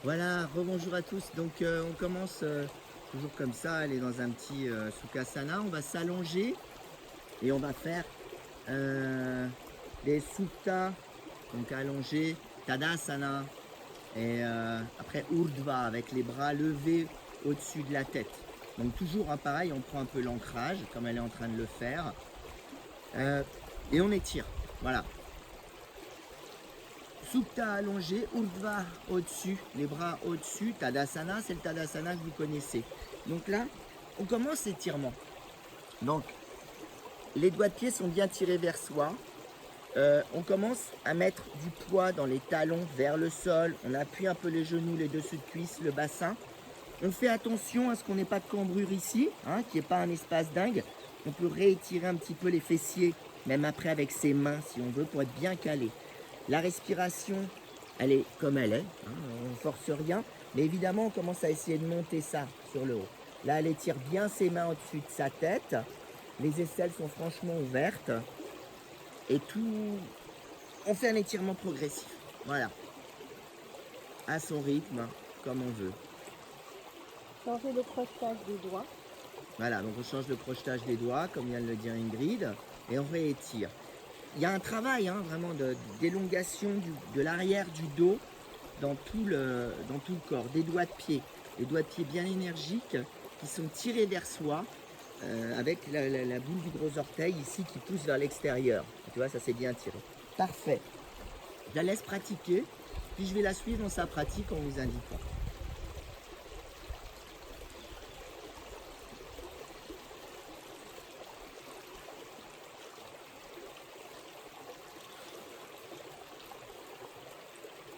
Voilà, rebonjour à tous. Donc on commence toujours comme ça, aller dans un petit Sukhasana. On va s'allonger et on va faire euh, des Supta, donc allongé, Tadasana, et après Urdhva avec les bras levés au-dessus de la tête. Donc toujours pareil, on prend un peu l'ancrage comme elle est en train de le faire euh, et on étire. Voilà, Supta allongé, Urdhva au-dessus, les bras au-dessus. Tadasana, c'est le Tadasana que vous connaissez. Donc là, on commence l'étirement. Donc, les doigts de pied sont bien tirés vers soi. On commence à mettre du poids dans les talons vers le sol. On appuie un peu les genoux, les dessus de cuisse, le bassin. On fait attention à ce qu'on n'ait pas de cambrure ici, hein, qu'il n'y ait pas un espace dingue. On peut réétirer un petit peu les fessiers, même après avec ses mains si on veut, pour être bien calé. La respiration, elle est comme elle est, hein, on ne force rien, mais évidemment on commence à essayer de monter ça sur le haut. Là, elle étire bien ses mains au-dessus de sa tête, les aisselles sont franchement ouvertes, et tout, on fait un étirement progressif, voilà, à son rythme, comme on veut. Changer le crochetage des doigts. Voilà, donc on change le crochetage des doigts, comme vient de le dire Ingrid, et on réétire. Il y a un travail vraiment d'élongation de l'arrière du dos dans tout le corps, des doigts de pied. Des doigts de pied bien énergiques qui sont tirés vers soi avec la boule du gros orteil ici qui pousse vers l'extérieur. Tu vois, ça c'est bien tiré. Parfait. Je la laisse pratiquer, puis je vais la suivre dans sa pratique en vous indiquant.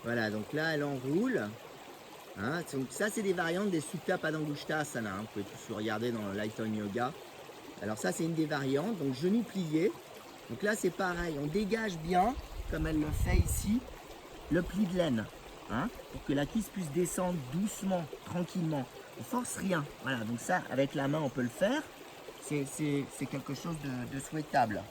Voilà, donc là elle enroule. Hein, donc ça c'est des variantes des Supta Padangusthasana. Asana. Hein, vous pouvez tous le regarder dans le Light on Yoga. Alors ça c'est une des variantes, donc genoux pliés. Donc là c'est pareil, on dégage bien, comme elle le fait ici, le pli de laine, hein, pour que la cuisse puisse descendre doucement, tranquillement. On force rien. Voilà, donc ça avec la main on peut le faire. C'est quelque chose de souhaitable.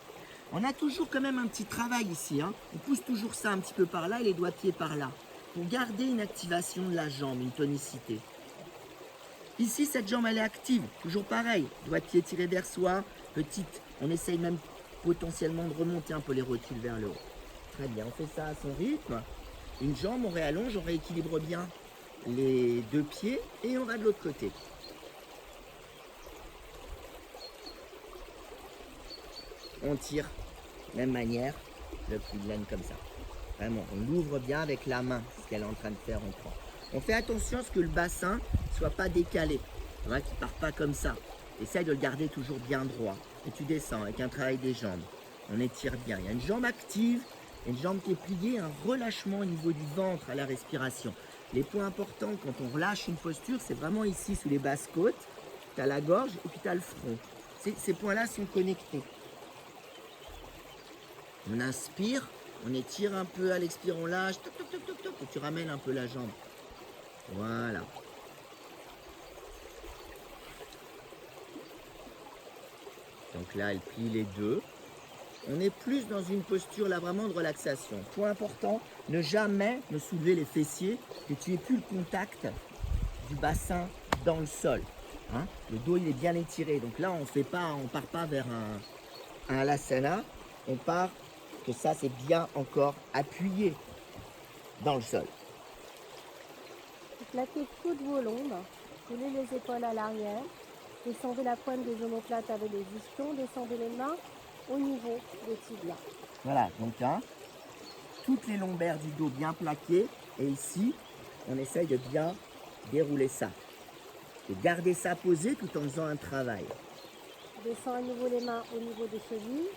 On a toujours quand même un petit travail ici. Hein. On pousse toujours ça un petit peu par là et les doigts de pied par là. Pour garder une activation de la jambe, une tonicité. Ici, cette jambe, elle est active. Toujours pareil. Doigt de pied tiré vers soi. Petite. On essaye même potentiellement de remonter un peu les rotules vers le haut. Très bien. On fait ça à son rythme. Une jambe, on réallonge, on rééquilibre bien les deux pieds et on va de l'autre côté. On tire, même manière, le pli de laine comme ça. Vraiment, on l'ouvre bien avec la main, ce qu'elle est en train de faire, on prend. On fait attention à ce que le bassin ne soit pas décalé, qu'il ne parte pas comme ça. Essaye de le garder toujours bien droit. Et tu descends avec un travail des jambes. On étire bien. Il y a une jambe active, une jambe qui est pliée, un relâchement au niveau du ventre à la respiration. Les points importants quand on relâche une posture, c'est vraiment ici sous les basses côtes. Tu as la gorge et puis tu as le front. Ces points-là sont connectés. On inspire, on étire un peu à l'expire, on lâche, toc, toc, toc, toc, toc, et tu ramènes un peu la jambe. Voilà. Donc là, elle plie les deux. On est plus dans une posture là vraiment de relaxation. Point important, ne jamais me soulever les fessiers, que tu aies plus le contact du bassin dans le sol. Hein, le dos il est bien étiré. Donc là, on part pas vers un alasana, on part que ça c'est bien encore appuyé dans le sol. Plaquez toutes vos lombes. Roulez les épaules à l'arrière. Descendez la pointe des omoplates avec les ischions. Descendez les mains au niveau des tibias. Voilà, donc hein, toutes les lombaires du dos bien plaquées. Et ici, on essaye de bien dérouler ça. De garder ça posé tout en faisant un travail. Descends à nouveau les mains au niveau des chevilles.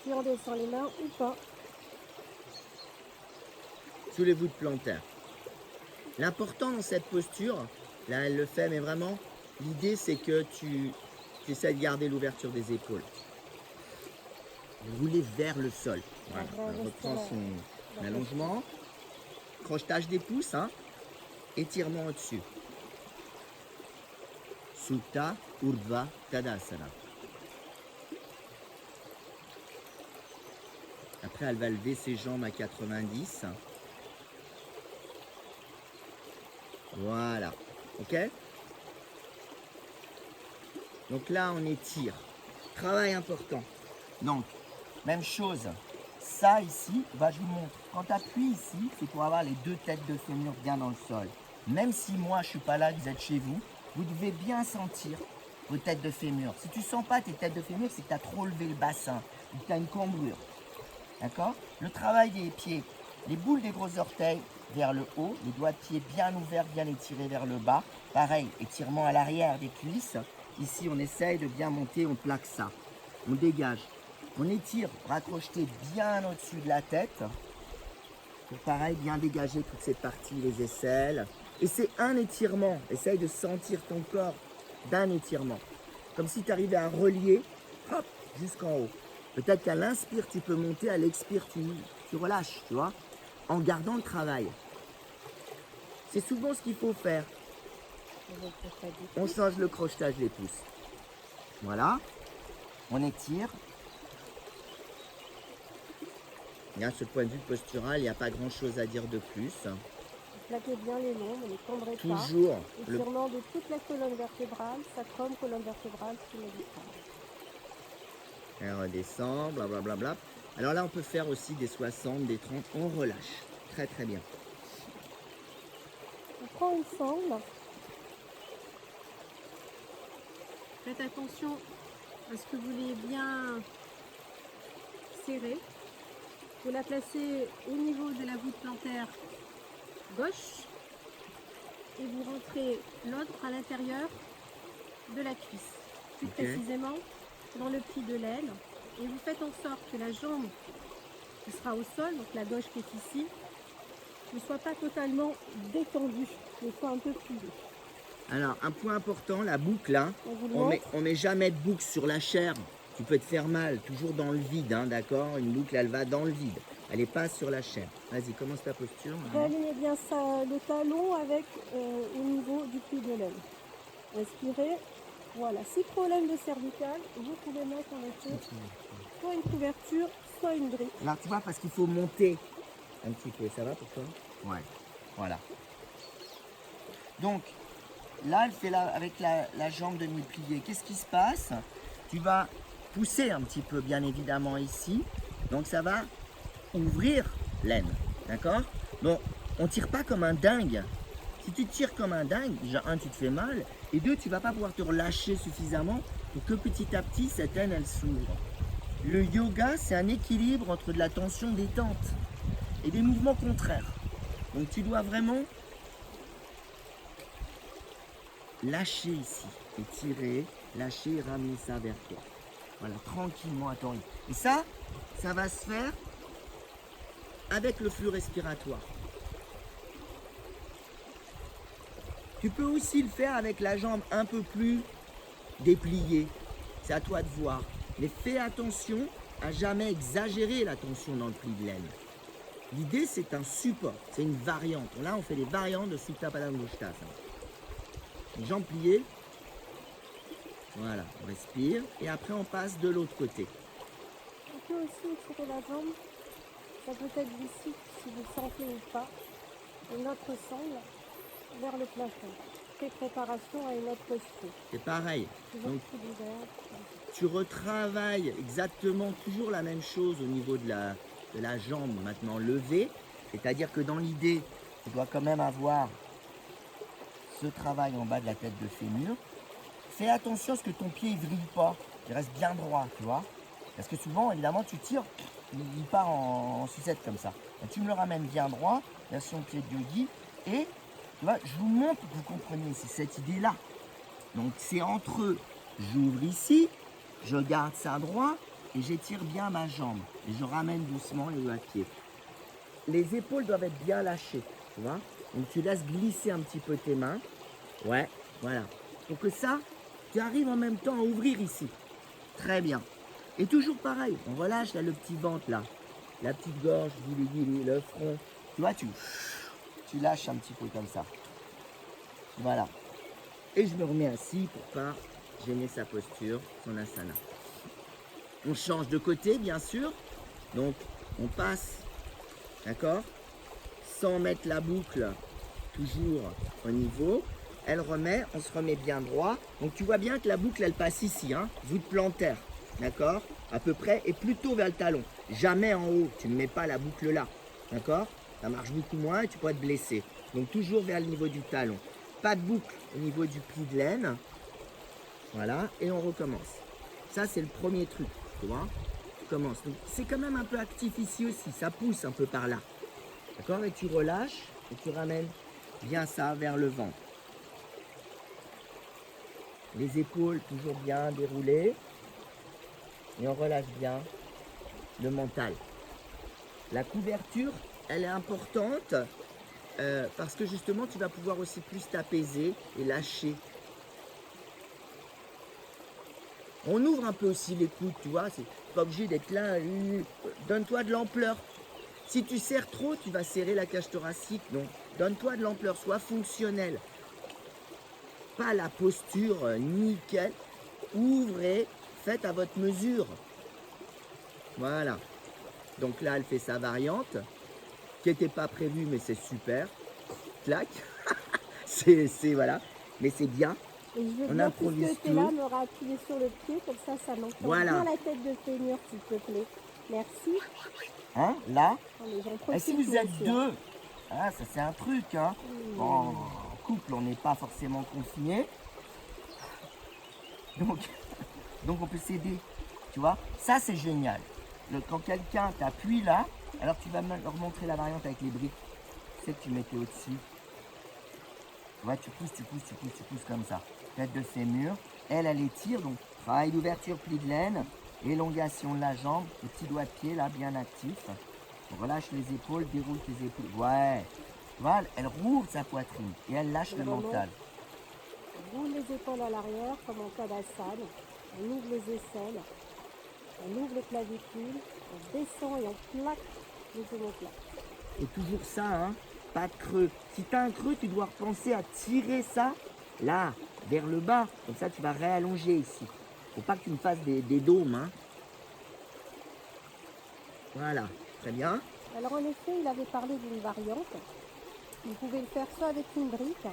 Puis on descend les mains ou pas. Sous les voûtes plantaires. L'important dans cette posture, là elle le fait, mais vraiment, l'idée c'est que tu essaies de garder l'ouverture des épaules. Rouler vers le sol. Voilà, on reprend son allongement. Crochetage des pouces, hein, étirement au-dessus. Supta Urdhva Tadasana. Après, elle va lever ses jambes à 90. Voilà. OK? Donc là, on étire. Travail important. Donc, même chose. Ça ici, bah, je vous montre. Quand tu appuies ici, c'est pour avoir les deux têtes de fémur bien dans le sol. Même si moi, je ne suis pas là, que vous êtes chez vous, vous devez bien sentir vos têtes de fémur. Si tu ne sens pas tes têtes de fémur, c'est que tu as trop levé le bassin ou que tu as une cambrure. D'accord? Le travail des pieds, les boules des gros orteils vers le haut, les doigts de pied bien ouverts, bien étirés vers le bas. Pareil, étirement à l'arrière des cuisses. Ici, on essaye de bien monter, on plaque ça. On dégage. On étire, raccrocheté bien au-dessus de la tête. Pour pareil, bien dégager toute cette partie, les aisselles. Et c'est un étirement. Essaye de sentir ton corps d'un étirement. Comme si tu arrivais à relier, hop, jusqu'en haut. Peut-être qu'à l'inspire, tu peux monter, à l'expire, tu relâches, tu vois, en gardant le travail. C'est souvent ce qu'il faut faire. On change le crochetage des pouces. Voilà. On étire. Bien, sur le point de vue postural, il n'y a pas grand-chose à dire de plus. Plaquez bien les lombes, ne les cambrez pas. Toujours. Étirement de toute la colonne vertébrale, sacrum, colonne vertébrale, sous-médical. Et on redescend, blablabla. Alors là, on peut faire aussi des 60, des 30. On relâche. Très, très bien. On prend une sangle. Faites attention à ce que vous l'ayez bien serré. Vous la placez au niveau de la voûte plantaire gauche et vous rentrez l'autre à l'intérieur de la cuisse, plus précisément dans le pli de l'aile, et vous faites en sorte que la jambe qui sera au sol, donc la gauche qui est ici, ne soit pas totalement détendue, mais soit un peu pliée. Alors, un point important, la boucle, là, on met jamais de boucle sur la chair. Tu peux te faire mal, toujours dans le vide, hein, d'accord? Une boucle, elle va dans le vide. Elle n'est pas sur la chair. Vas-y, commence ta posture. Alignez bien ça, le talon avec au niveau du pli de l'aile. Respirez. Voilà. Si problème de cervical, vous pouvez mettre en effet soit une couverture, soit une grille. Alors, tu vois, parce qu'il faut monter un petit peu. Ça va pour toi? Ouais. Voilà. Donc, là, elle fait avec la jambe demi-pliée. Qu'est-ce qui se passe? Tu vas pousser un petit peu, bien évidemment, ici. Donc, ça va ouvrir l'aine. D'accord? Bon, on ne tire pas comme un dingue. Si tu tires comme un dingue, déjà, un, tu te fais mal. Et deux, tu ne vas pas pouvoir te relâcher suffisamment pour que petit à petit, cette aine, elle s'ouvre. Le yoga, c'est un équilibre entre de la tension détente et des mouvements contraires. Donc, tu dois vraiment lâcher ici, étirer, lâcher et ramener ça vers toi. Voilà, tranquillement à ton rythme. Et ça va se faire avec le flux respiratoire. Tu peux aussi le faire avec la jambe un peu plus dépliée. C'est à toi de voir. Mais fais attention à jamais exagérer la tension dans le pli de l'aine. L'idée, c'est un support, c'est une variante. Là, on fait des variantes de Supta Padang Ustasana. Les jambes pliées. Voilà, on respire. Et après, on passe de l'autre côté. On peut aussi étirer la jambe. Ça peut être ici, si vous le sentez ou pas. Une autre sangle vers le plafond. Préparation à une autre posture. C'est pareil. Donc, tu retravailles exactement toujours la même chose au niveau de la jambe maintenant levée. C'est-à-dire que dans l'idée, tu dois quand même avoir ce travail en bas de la tête de fémur. Fais attention à ce que ton pied ne vrille pas. Il reste bien droit, tu vois. Parce que souvent, évidemment, tu tires, il part en sucette comme ça. Donc, tu me le ramènes bien droit, version pied de yogi. Et tu vois, je vous montre pour que vous compreniez, c'est cette idée-là. Donc c'est entre eux. J'ouvre ici, je garde ça droit et j'étire bien ma jambe. Et je ramène doucement les doigts de pied. Les épaules doivent être bien lâchées, tu vois. Donc tu laisses glisser un petit peu tes mains. Ouais, voilà. Pour que ça, tu arrives en même temps à ouvrir ici. Très bien. Et toujours pareil, on relâche là, le petit ventre là. La petite gorge, le front. Tu vois, tu lâches un petit peu comme ça. Voilà. Et je me remets assis pour pas gêner sa posture, son asana. On change de côté, bien sûr. Donc, on passe, d'accord, sans mettre la boucle toujours au niveau. Elle remet, on se remet bien droit. Donc tu vois bien que la boucle, elle passe ici, hein, voûte plantaire, d'accord, à peu près, et plutôt vers le talon. Jamais en haut, tu ne mets pas la boucle là, d'accord. Ça marche beaucoup moins et tu peux te blesser. Donc toujours vers le niveau du talon. Pas de boucle au niveau du pli de laine. Voilà, et on recommence. Ça, c'est le premier truc, tu vois. Tu commences. Donc c'est quand même un peu actif ici aussi, ça pousse un peu par là. D'accord. Et tu relâches et tu ramènes bien ça vers le ventre. Les épaules toujours bien déroulées. Et on relâche bien le mental. La couverture, elle est importante parce que justement, tu vas pouvoir aussi plus t'apaiser et lâcher. On ouvre un peu aussi les coudes, tu vois. C'est pas obligé d'être là. Donne-toi de l'ampleur. Si tu serres trop, tu vas serrer la cage thoracique. Donc, donne-toi de l'ampleur. Sois fonctionnel. Pas la posture nickel. Ouvrez. Faites à votre mesure. Voilà. Donc là, elle fait sa variante, qui n'était pas prévue, mais c'est super. Clac. Voilà. Mais c'est bien. Et je veux On bien, improvise puisque tu es là, tout. me rappuyer sur le pied, comme ça m'entend Voilà. bien la tête de fémur, s'il te plaît. Merci. Hein, là. Non, mais j'en Et profite, si vous moi êtes aussi, hein. deux, ah, ça c'est un truc, hein. En couple, on n'est pas forcément confiné. Donc, donc on peut s'aider. Tu vois, ça c'est génial. Quand quelqu'un t'appuie là, alors tu vas leur montrer la variante avec les briques. Tu sais que tu mettais au-dessus. Tu vois, tu pousses comme ça. Tête de fémur. Elle étire, donc travail d'ouverture, pli de laine, élongation de la jambe, le petit doigt de pied là, bien actif. On relâche les épaules, déroule tes épaules. Ouais. Tu vois, elle rouvre sa poitrine et elle lâche le mental. On roule les épaules à l'arrière, comme en Tadasana. On ouvre les aisselles. On ouvre les clavicules. On descend et on plaque les omoplates. Et toujours ça, hein, pas de creux. Si tu as un creux, tu dois repenser à tirer ça, là, vers le bas. Comme ça, tu vas réallonger ici. Faut pas que tu me fasses des dômes, hein. Voilà, très bien. Alors en effet, il avait parlé d'une variante. Vous pouvez le faire soit avec une brique,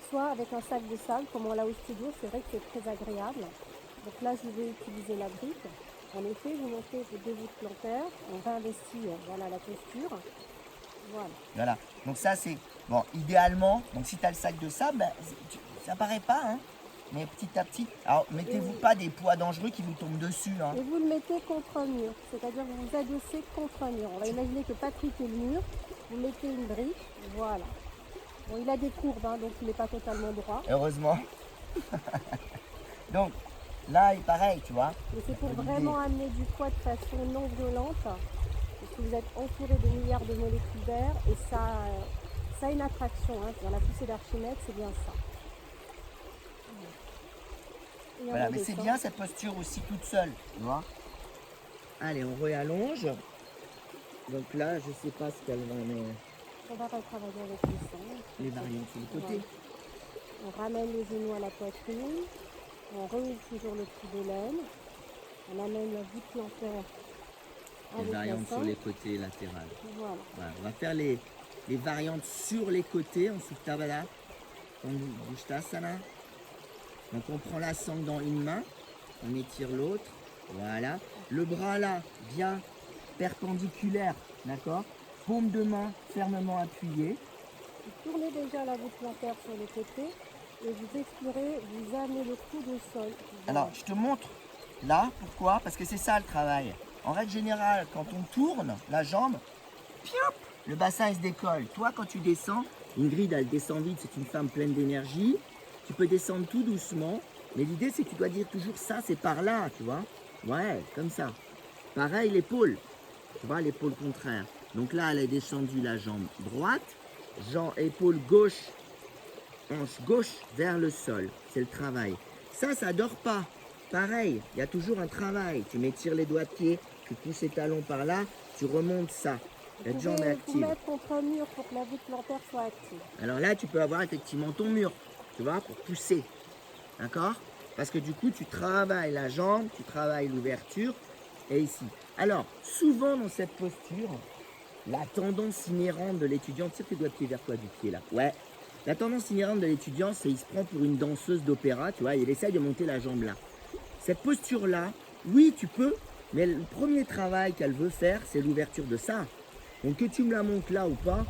soit avec un sac de sable, comme on l'a au studio. C'est vrai que c'est très agréable. Donc là, je vais utiliser la brique. En effet, vous montez vos deux voûtes plantaires. On réinvestit voilà, la posture. Voilà. Donc ça, c'est... Bon, idéalement, donc si tu as le sac de sable, ben, ça paraît pas, hein. Mais petit à petit, alors mettez-vous pas des poids dangereux qui vous tombent dessus, hein. Et vous le mettez contre un mur, c'est-à-dire vous vous adossez contre un mur. On va imaginer que Patrick est le mur, vous mettez une brique, voilà. Bon, il a des courbes, hein, donc il n'est pas totalement droit. Heureusement. Donc, là, il est pareil, tu vois. Mais c'est pour vraiment amener du poids de façon non violente, parce que vous êtes entouré de milliards de molécules d'air, et ça a une attraction, hein. Dans la poussée d'Archimède, c'est bien ça. Voilà, mais c'est bien cette posture aussi toute seule, tu vois. Allez, on réallonge. Donc là, je sais pas ce qu'elle va, mais... On va retravailler avec les seins. Les variantes sur le côté. On ramène les genoux à la poitrine. On rouvre toujours le pli de laine. On amène la voûte plantaire avec les variantes la sur les côtés latérales. Voilà. Voilà. On va faire les variantes sur les côtés en Supta Baddha, en Bushtasana. Donc on prend la sangle dans une main, on étire l'autre, voilà. Le bras là, bien perpendiculaire, d'accord. Paume de main fermement appuyée. Vous tournez déjà la voûte plantaire sur les côtés et vous expirez, vous amenez le coude au sol. Voilà. Alors je te montre là, pourquoi? Parce que c'est ça le travail. En règle générale, quand on tourne la jambe, piop, le bassin il se décolle. Toi quand tu descends, Ingrid elle descend vite, c'est une femme pleine d'énergie. Tu peux descendre tout doucement, mais l'idée c'est que tu dois dire toujours ça, c'est par là, tu vois. Ouais, comme ça. Pareil l'épaule, tu vois, l'épaule contraire. Donc là, elle est descendue la jambe droite, épaule gauche, hanche gauche vers le sol. C'est le travail. Ça dort pas. Pareil, il y a toujours un travail. Tu m'étires les doigts de pied, tu pousses les talons par là, tu remontes ça. La jambe est active. Vous mettre contre un mur pour que la voûte plantaire soit active. Alors là, tu peux avoir effectivement ton mur, tu vois, pour pousser. D'accord? Parce que du coup, tu travailles la jambe, tu travailles l'ouverture et ici. Alors, souvent dans cette posture, la tendance inhérente de l'étudiant, tire tes doigts de pied vers toi du pied là. Ouais. La tendance inhérente de l'étudiant, c'est qu'il se prend pour une danseuse d'opéra, tu vois, il essaye de monter la jambe là. Cette posture-là, oui, tu peux, mais le premier travail qu'elle veut faire, c'est l'ouverture de ça. Donc que tu me la montes là ou pas,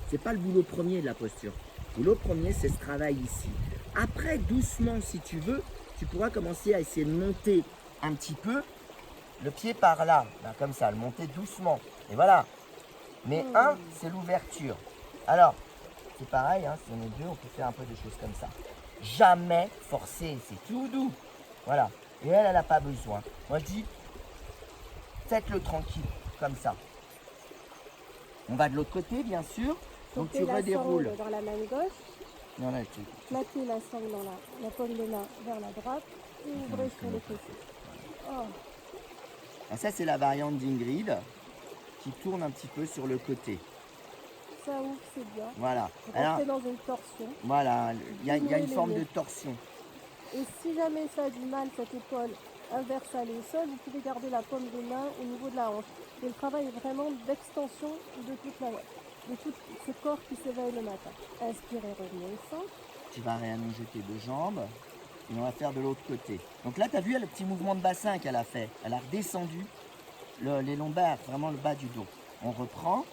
c'est pas le boulot premier de la posture. Le boulot premier, c'est ce travail ici. Après, doucement, si tu veux, tu pourras commencer à essayer de monter un petit peu le pied par là, comme ça, le monter doucement. Et voilà. Mais un, c'est l'ouverture. Alors, c'est pareil, hein, si on est deux, on peut faire un peu des choses comme ça. Jamais forcer, c'est tout doux. Voilà. Et elle n'a pas besoin. Moi, je dis, faites-le tranquille, comme ça. On va de l'autre côté, bien sûr. Donc, tu redéroules. Dans la main gauche, Non, là, tu... plaquez la sangle dans la paume de main vers la droite et ouvrez sur les côtés. Oh. Alors ça, c'est la variante d'Ingrid qui tourne un petit peu sur le côté. Ça ouvre, c'est bien. Voilà. Rentrez dans une torsion. Voilà, il y a une forme de torsion. Et si jamais ça a du mal, cette épaule inverse à aller au sol, vous pouvez garder la paume de main au niveau de la hanche. Et le travail est vraiment d'extension de de tout ce corps qui s'éveille le matin. Inspirez, revenez au centre. Tu vas réallonger tes deux jambes et on va faire de l'autre côté. Donc là, tu as vu le petit mouvement de bassin qu'elle a fait. Elle a redescendu les lombaires, vraiment le bas du dos. On reprend.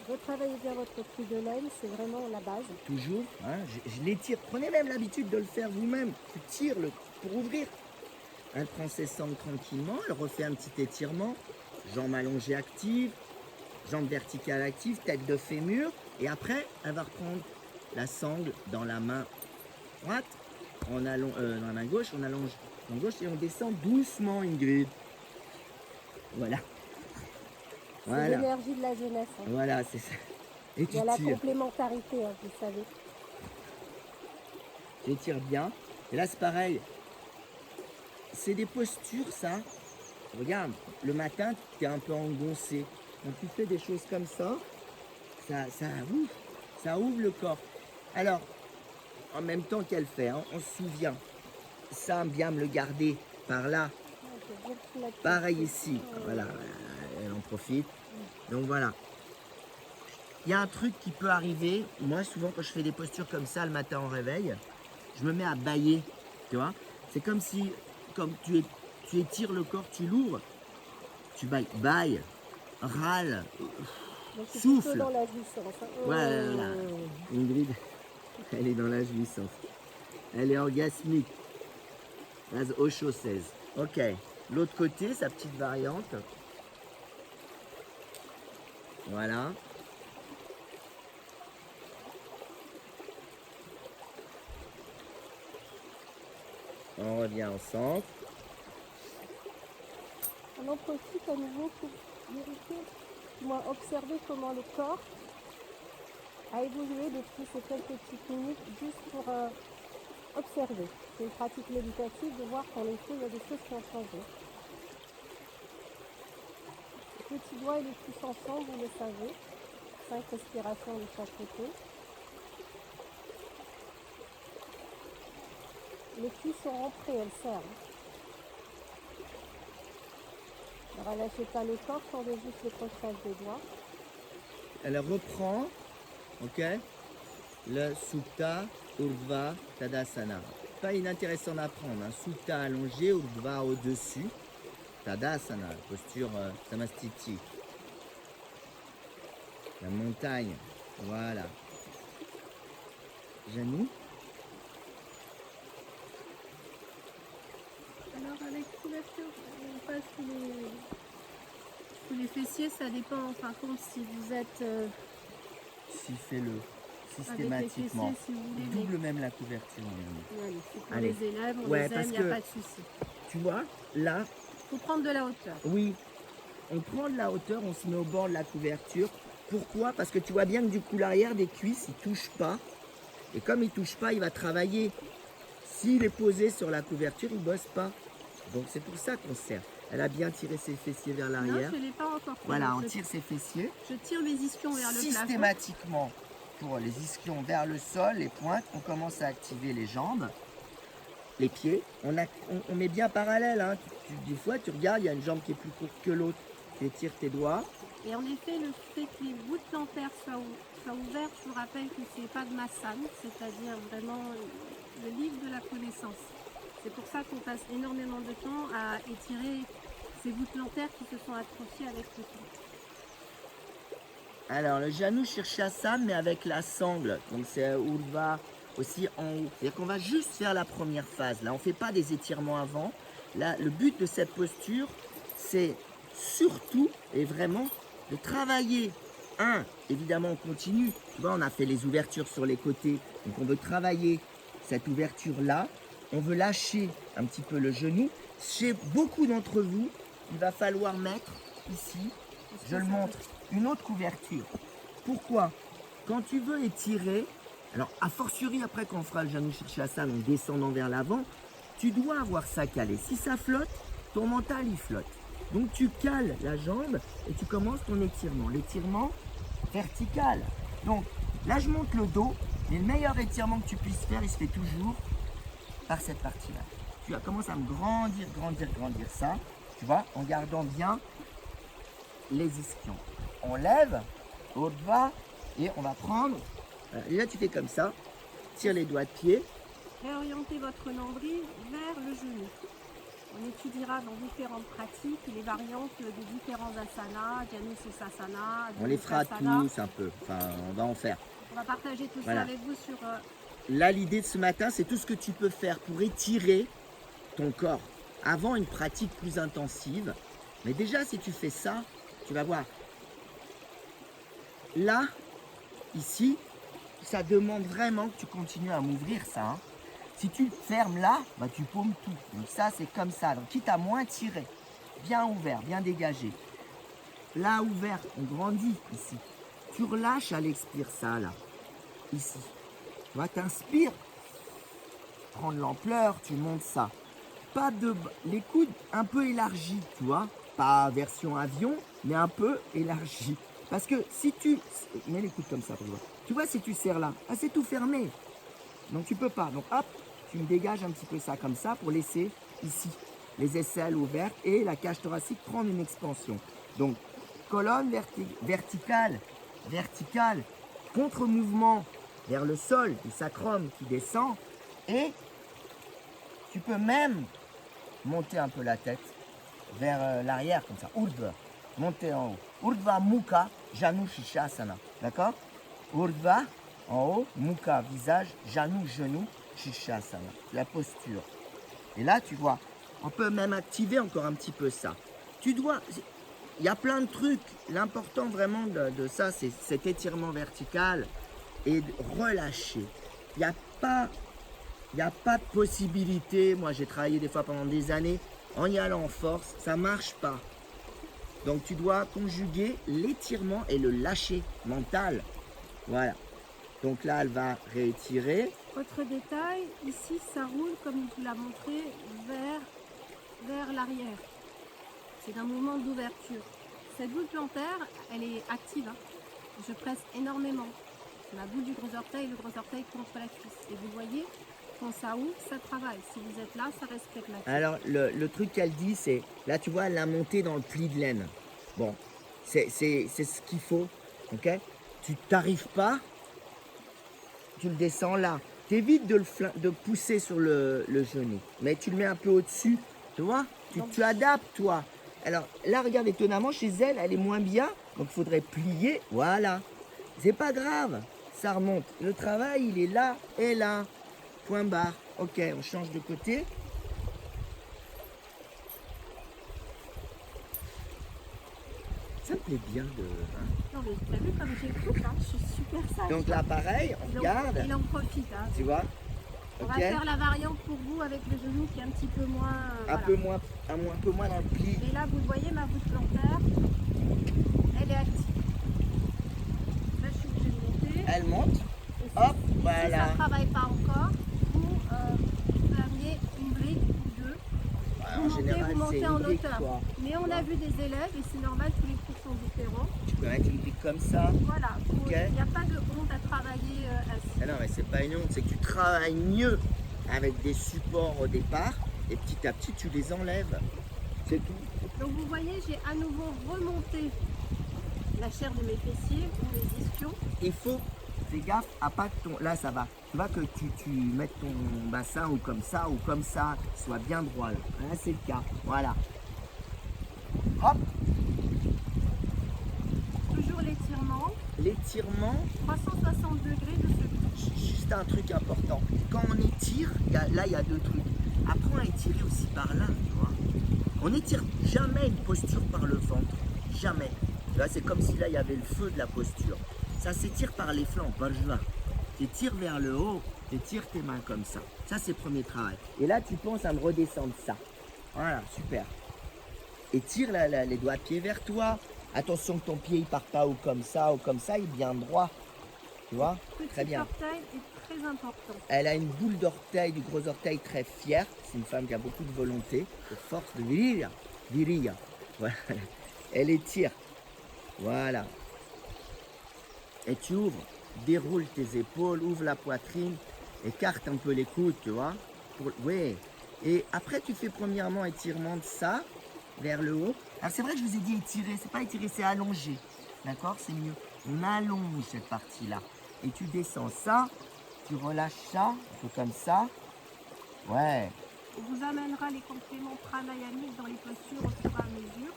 Retravaillez bien votre pli de laine, c'est vraiment la base. Toujours, hein, je l'étire. Prenez même l'habitude de le faire vous-même. Tu tires pour ouvrir. Elle prend ses sangles tranquillement, elle refait un petit étirement. Jambes allongées actives, jambes verticales actives, tête de fémur. Et après, elle va reprendre la sangle dans la main droite, dans la main gauche, on allonge la main gauche et on descend doucement, Ingrid. Voilà. C'est Voilà. l'énergie de la jeunesse. Hein. Voilà, c'est ça. Et il y a la complémentarité, hein, vous savez. Tu étires bien. Et là, c'est pareil. C'est des postures, ça. Regarde, le matin, tu es un peu engoncé. Quand tu fais des choses comme ça, ça ouvre le corps. Alors, en même temps qu'elle fait, hein, on se souvient. Ça, bien me le garder par là. Pareil ici. Voilà, elle en profite. Donc voilà. Il y a un truc qui peut arriver. Moi, souvent, quand je fais des postures comme ça le matin au réveil, je me mets à bâiller. Tu vois? C'est comme si, comme tu étires le corps, tu l'ouvres, tu bailles, râle, souffle. Dans la jouissance. Hein. Voilà. Ingrid, elle est dans la jouissance. Elle est orgasmique. As Osho says. Ok. L'autre côté, sa petite variante. Voilà. On revient au centre. On en profite à nouveau pour vérifier, moi, observer comment le corps a évolué depuis ces quelques petites minutes, juste pour observer. C'est une pratique méditative de voir qu'en effet, il y a des choses qui ont changé. Le petit doigt et le pouce ensemble, vous le savez. 5 respirations de chaque côté. Les cuisses sont rentrées, elles serrent. Ne relâchez pas le corps, tendez juste le crochage des doigts. Elle reprend, ok, le Supta Urdhva Tadasana. Pas inintéressant d'apprendre, hein. Supta allongé, Urdhva au-dessus, Tadasana, posture Samastiti. La montagne, voilà. Janou. Alors avec couverture, on passe sous les fessiers, ça dépend en fin de compte si vous êtes Si fais-le systématiquement. Avec les fessiers, si vous voulez, double même la couverture. Allez, c'est pour Allez. les élèves, on Ouais, les parce aime, il n'y que- a pas de souci. Tu vois, là, Il faut prendre de la hauteur. oui, on prend de la hauteur, on se met au bord de la couverture. Pourquoi? Parce que tu vois bien que du coup l'arrière des cuisses, il ne touche pas. Et comme il ne touche pas, il va travailler. S'il est posé sur la couverture, il ne bosse pas. Donc c'est pour ça qu'on serre. Elle a bien tiré ses fessiers vers Non, l'arrière. je ne l'ai pas encore fait. Voilà, on tire ses fessiers. Je tire mes ischions vers le plafond. Systématiquement, pour les ischions vers le sol, les pointes, on commence à activer les jambes. les pieds. On met bien parallèle. Hein. Des fois, tu regardes, il y a une jambe qui est plus courte que l'autre. Tu étires tes doigts. Et en effet, le fait que les voûtes plantaires soient ouvertes, je vous rappelle que c'est pas de massane, c'est-à-dire vraiment le livre de la connaissance. C'est pour ça qu'on passe énormément de temps à étirer ces voûtes plantaires qui se sont atrophiées avec le temps. Alors, le Janu Shirshasana, mais avec la sangle. Donc, c'est Urdhva aussi en haut. C'est-à-dire qu'on va juste faire la première phase. Là, on ne fait pas des étirements avant. Là, le but de cette posture, c'est surtout et vraiment de travailler. Évidemment, on continue. Tu vois, on a fait les ouvertures sur les côtés. Donc, on veut travailler cette ouverture-là. On veut lâcher un petit peu le genou. Chez beaucoup d'entre vous, il va falloir mettre ici, je le montre, une autre couverture. Pourquoi? Quand tu veux étirer, alors a fortiori après quand on fera le Janu Shirshasana en descendant vers l'avant, tu dois avoir ça calé. Si ça flotte, ton mental il flotte. Donc tu cales la jambe et tu commences ton étirement. L'étirement vertical. Donc là je monte le dos, mais le meilleur étirement que tu puisses faire, il se fait toujours par cette partie-là. Tu vas commencer à me grandir ça, tu vois, en gardant bien les ischions. On lève, Urdhva, et on va prendre, et là tu fais comme ça, tire les doigts de pied. Réorientez votre nombril vers le genou. On étudiera dans différentes pratiques les variantes des différents asanas, Janu Sirsasana, On les fera tous un peu, enfin on va en faire. On va partager tout Voilà. ça avec vous sur... Là l'idée de ce matin, c'est tout ce que tu peux faire pour étirer ton corps avant une pratique plus intensive. Mais déjà si tu fais ça, tu vas voir. Là, ici, ça demande vraiment que tu continues à m'ouvrir ça. Hein. Si tu fermes là, bah, tu paumes tout. Donc ça, c'est comme ça. Donc quitte à moins tirer, bien ouvert, bien dégagé. Là, ouvert, on grandit ici. Tu relâches à l'expire ça, là. Ici. Tu vois, t'inspires. Prends de l'ampleur, tu montes ça. Pas de... Les coudes un peu élargis, tu vois. Pas version avion, mais un peu élargi. Parce que si tu... Mets les coudes comme ça, pour voir. Tu vois, si tu serres là, ah, c'est tout fermé. Donc tu peux pas. Donc hop, tu me dégages un petit peu ça comme ça pour laisser ici les aisselles ouvertes et la cage thoracique prendre une expansion. Donc colonne verticale, contre-mouvement vers le sol, du sacrum qui descend. Et tu peux même monter un peu la tête vers l'arrière comme ça. Urdhva, monter en haut. Urdhva Mukha, Janu Shirshasana. D'accord? Urdhva en haut, Mukha, visage, Janu, genou, Shirshasana. La posture. Et là, tu vois, on peut même activer encore un petit peu ça. Tu dois... Il y a plein de trucs. L'important vraiment de ça, c'est cet étirement vertical et de relâcher. Il n'y a pas de possibilité. Moi, j'ai travaillé des fois pendant des années en y allant en force. Ça ne marche pas. Donc, tu dois conjuguer l'étirement et le lâcher mental. Voilà. Donc là, elle va réétirer. Autre détail, ici, ça roule, comme il vous l'a montré, vers l'arrière. C'est un mouvement d'ouverture. Cette voûte plantaire, elle est active. Hein. Je presse énormément. La bout du gros orteil, le gros orteil contre la cuisse. Et vous voyez, quand ça ouvre, ça travaille. Si vous êtes là, ça respecte la cuisse. Alors, le truc qu'elle dit, c'est... Là, tu vois, elle l'a monté dans le pli de laine. Bon, c'est ce qu'il faut. Ok? Tu t'arrives pas, tu le descends là. T'évites de pousser sur le genou. Mais tu le mets un peu au-dessus. Tu vois? Tu adaptes, toi. Alors, là, regarde, étonnamment, chez elle, elle est moins bien. Donc, il faudrait plier. Voilà. C'est pas grave. Ça remonte. Le travail, il est là et là. Point barre. Ok, on change de côté. Ça me plaît bien de... Hein. Non mais t'as vu comme j'écoute, hein, je suis super sage. Donc là, pareil, on regarde. Il en profite. Hein. Tu vois? On Ok. va faire la variante pour vous avec le genou qui est un petit peu moins... Un peu moins dans le pli. Et là, vous voyez ma voûte plantaire, elle est active. Là, je suis obligée de monter. Elle monte. Et Hop, si voilà. ça ne travaille pas encore, vous fermiez une brique ou deux. Ouais, Vous montez en brique, hauteur. quoi. Mais on a vu des élèves, et c'est normal, tous les cours sont différents. Tu peux mettre une brique comme ça. Voilà, il Ok. n'y a pas de honte à travailler ainsi. Ah non, mais c'est pas une honte, c'est que tu travailles mieux avec des supports au départ et petit à petit tu les enlèves. C'est tout. Donc vous voyez, j'ai à nouveau remonté la chair de mes fessiers ou mes ischions. Il faut, fais gaffe à pas que ton. Là ça va. Tu vois que tu mettes ton bassin ou comme ça, soit bien droit là. Là c'est le cas. Voilà. Hop, Toujours l'étirement, l'étirement. 360 degrés de secousse. Juste un truc important. Quand on étire, là il y a deux trucs. Apprends à étirer aussi par là, tu vois. On n'étire jamais une posture par le ventre. Jamais. Là c'est comme si là il y avait le feu de la posture. Ça s'étire par les flancs, par le joint. Tu tires vers le haut, tu tires tes mains comme ça. Ça c'est le premier travail. Et là tu penses à me redescendre ça. Voilà, super. Et tire les doigts de pied vers toi. Attention que ton pied il part pas ou comme ça, il est bien droit. Tu vois? Très Petit bien. orteil est très important. Elle a une boule d'orteil, du gros orteil très fière. C'est une femme qui a beaucoup de volonté, de force, de virillia. Virillia. Voilà. Elle étire. Voilà. Et tu ouvres, déroule tes épaules, ouvre la poitrine, écarte un peu les coudes, tu vois. Oui. Et après, tu fais premièrement étirement de ça, vers le haut. Alors c'est vrai que je vous ai dit étirer, c'est pas étirer, c'est allonger. D'accord? C'est mieux. On allonge cette partie-là. Et tu descends ça, tu relâches ça, un peu comme ça. Ouais. On vous amènera les compléments pranayamiques dans les postures au fur et à mesure.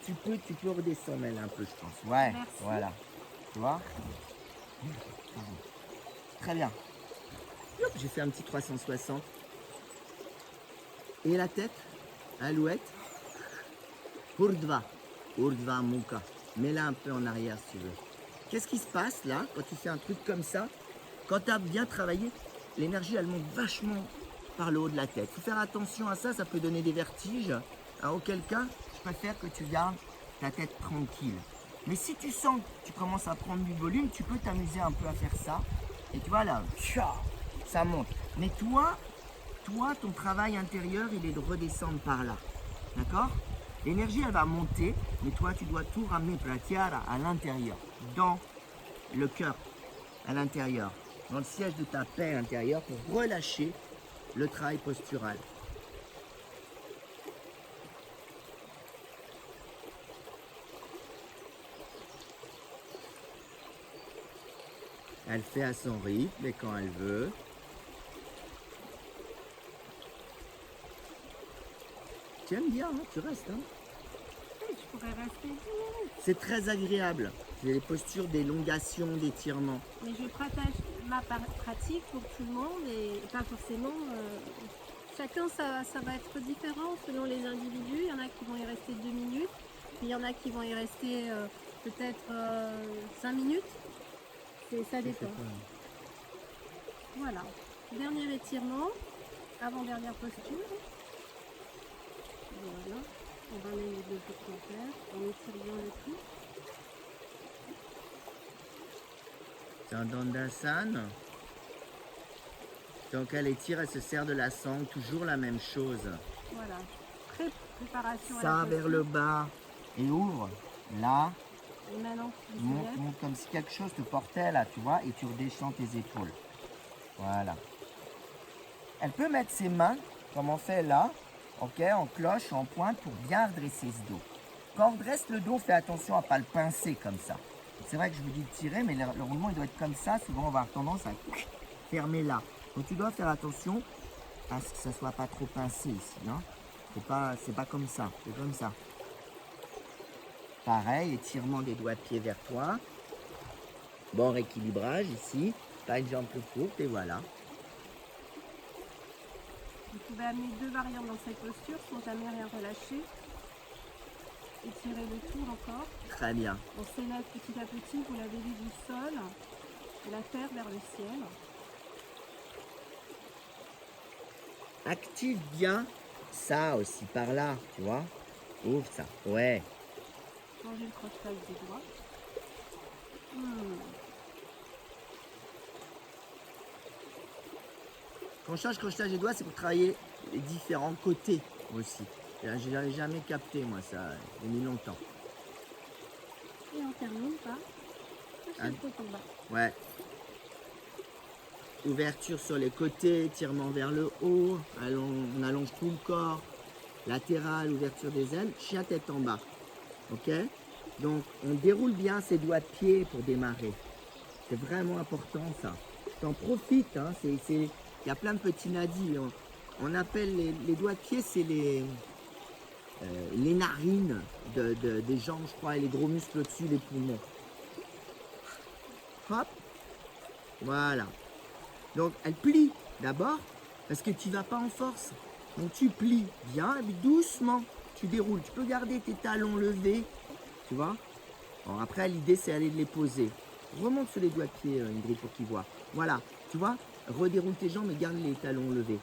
Tu peux redescendre elle, un peu, je pense. Ouais. Merci. Voilà. Tu vois? Très bien. Hop, j'ai fait un petit 360. Et la tête? Alouette. Urdhva. Urdhva Mukha. Mets-la un peu en arrière si tu veux. Qu'est-ce qui se passe là quand tu fais un truc comme ça? Quand tu as bien travaillé, l'énergie elle monte vachement par le haut de la tête. Il faut faire attention à ça, ça peut donner des vertiges. Auquel cas, je préfère que tu gardes ta tête tranquille. Mais si tu sens que tu commences à prendre du volume, tu peux t'amuser un peu à faire ça. Et tu vois là, ça monte. Mais toi, ton travail intérieur, il est de redescendre par là. D'accord? L'énergie, elle va monter, mais toi, tu dois tout ramener pratyahara à l'intérieur, dans le cœur, à l'intérieur, dans le siège de ta paix intérieure pour relâcher le travail postural. Elle fait à son rythme et quand elle veut. Tu aimes bien, hein, tu restes. Hein. Oui, je pourrais rester 10 minutes. C'est très agréable. C'est les postures d'élongation, d'étirement. Mais je partage ma pratique pour tout le monde et pas forcément. Chacun, ça va être différent selon les individus. Il y en a qui vont y rester 2 minutes. Puis il y en a qui vont y rester peut-être 5 minutes. Ça dépend. Voilà. Dernier étirement. Avant-dernière posture. Voilà. On ramène les deux pieds en terre. On étire bien le tout. C'est un dandasana. Donc elle étire, elle se sert de la sangle, toujours la même chose. Voilà. Préparation à Ça la vers le bas et ouvre. Là, Et maintenant, monte comme si quelque chose te portait là, tu vois, et tu redescends tes épaules. Voilà. Elle peut mettre ses mains, comme on fait là, ok, en cloche, en pointe, pour bien redresser ce dos. Quand on redresse le dos, fais attention à ne pas le pincer comme ça. C'est vrai que je vous dis de tirer, mais le roulement il doit être comme ça. Souvent, on va avoir tendance à fermer là. Donc tu dois faire attention à ce que ça ne soit pas trop pincé ici. Hein. C'est pas comme ça, c'est comme ça. Pareil, étirement des doigts de pied vers toi. Bon rééquilibrage ici. Pas une jambe plus courte et voilà. Vous pouvez amener 2 variantes dans cette posture, spontané et relâché. Étirez le tour encore. Très bien. On s'élève petit à petit, vous l'avez vu, du sol, de la terre vers le ciel. Active bien ça aussi, par là, tu vois. Ouvre ça, ouais. Changez le crochetage des doigts. Quand on change crochetage des doigts, c'est pour travailler les différents côtés aussi. Je n'avais jamais capté, moi, ça. J'ai mis longtemps. Et on termine par le Un- chapeau combat. Ouais. ouverture sur les côtés, étirement vers le haut, on allonge tout le corps, latéral, ouverture des ailes, chien tête en bas. Ok? Donc on déroule bien ses doigts de pied pour démarrer. C'est vraiment important ça. T'en profites, hein, il y a plein de petits nadis. On appelle les doigts de pied, c'est les narines des jambes, je crois, et les gros muscles au-dessus, les poumons. Hop, voilà. Donc elle plie d'abord, parce que tu ne vas pas en force. Donc tu plies bien, et puis doucement, tu déroules. Tu peux garder tes talons levés, tu vois. Bon, après, l'idée, c'est aller les poser. Remonte sur les doigts de pied, Ingrid, pour qu'ils voient. Voilà, tu vois, redéroule tes jambes et garde les talons levés.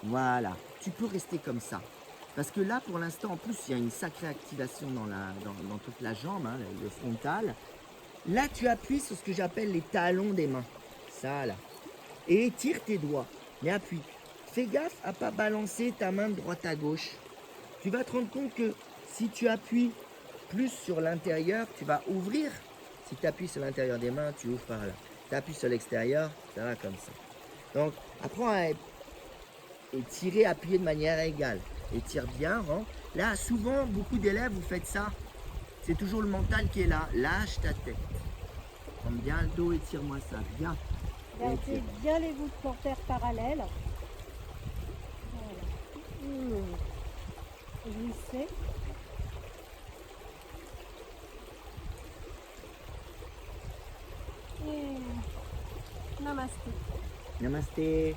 Voilà, tu peux rester comme ça. Parce que là, pour l'instant, en plus, il y a une sacrée activation dans toute la jambe, hein, le frontal. Là, tu appuies sur ce que j'appelle les talons des mains. Ça, là. Et étire tes doigts. Mais appuie. Fais gaffe à ne pas balancer ta main de droite à gauche. Tu vas te rendre compte que si tu appuies plus sur l'intérieur, tu vas ouvrir. Si tu appuies sur l'intérieur des mains, tu ouvres par là. Tu appuies sur l'extérieur, ça va comme ça. Donc, apprends à étirer, appuyer de manière égale. Étire bien, rentre. Là, souvent, beaucoup d'élèves, vous faites ça. C'est toujours le mental qui est là. Lâche ta tête. Prends bien le dos, étire-moi ça. Bien. Gardez bien les voûtes plantaires parallèles. Voilà. Glissez. Et namasté. Namasté.